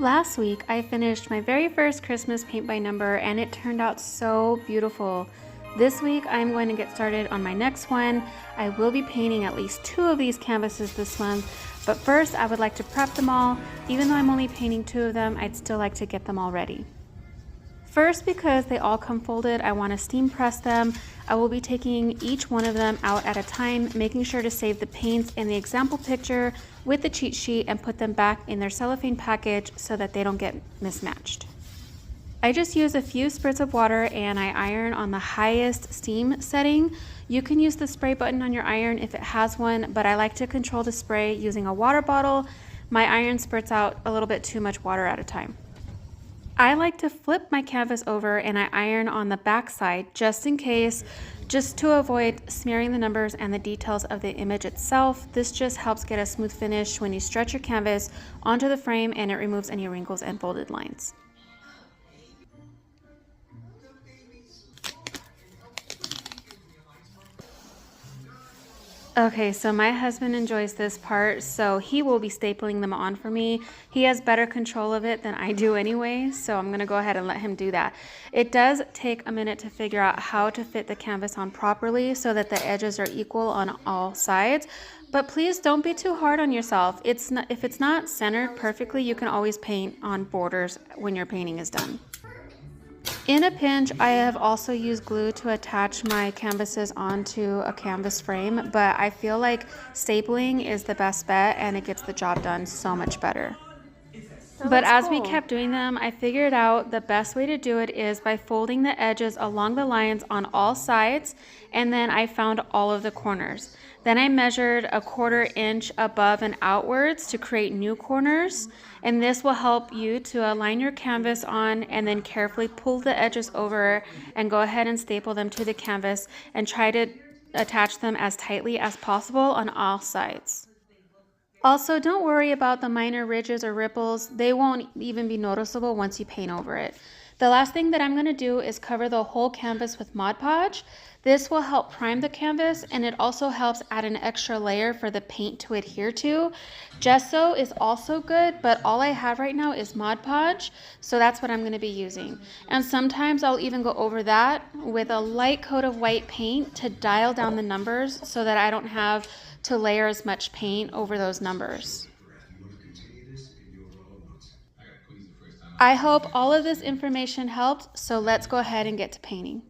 Last week, I finished my very first Christmas paint by number and it turned out so beautiful. This week, I'm going to get started on my next one. I will be painting at least 2 of these canvases this month, but first I would like to prep them all. Even though I'm only painting 2 of them, I'd still like to get them all ready. First, because they all come folded, I want to steam press them. I will be taking each one of them out at a time, making sure to save the paints in the example picture with the cheat sheet and put them back in their cellophane package so that they don't get mismatched. I just use a few spurts of water and I iron on the highest steam setting. You can use the spray button on your iron if it has one, but I like to control the spray using a water bottle. My iron spurts out a little bit too much water at a time. I like to flip my canvas over and I iron on the back side just in case, just to avoid smearing the numbers and the details of the image itself. This just helps get a smooth finish when you stretch your canvas onto the frame, and it removes any wrinkles and folded lines. Okay, so my husband enjoys this part, so he will be stapling them on for me. He has better control of it than I do anyway, so I'm gonna go ahead and let him do that. It does take a minute to figure out how to fit the canvas on properly so that the edges are equal on all sides, but please don't be too hard on yourself. If it's not centered perfectly, you can always paint on borders when your painting is done. In a pinch, I have also used glue to attach my canvases onto a canvas frame, but I feel like stapling is the best bet and it gets the job done so much better. But as we kept doing them, I figured out the best way to do it is by folding the edges along the lines on all sides, and then I found all of the corners. Then I measured a 1/4 inch above and outwards to create new corners, and this will help you to align your canvas on and then carefully pull the edges over and go ahead and staple them to the canvas and try to attach them as tightly as possible on all sides. Also, don't worry about the minor ridges or ripples. They won't even be noticeable once you paint over it. The last thing that I'm going to do is cover the whole canvas with Mod Podge. This will help prime the canvas, and it also helps add an extra layer for the paint to adhere to. Gesso is also good, but all I have right now is Mod Podge, so that's what I'm going to be using. And sometimes I'll even go over that with a light coat of white paint to dial down the numbers so that I don't have to layer as much paint over those numbers. I hope all of this information helped, so let's go ahead and get to painting.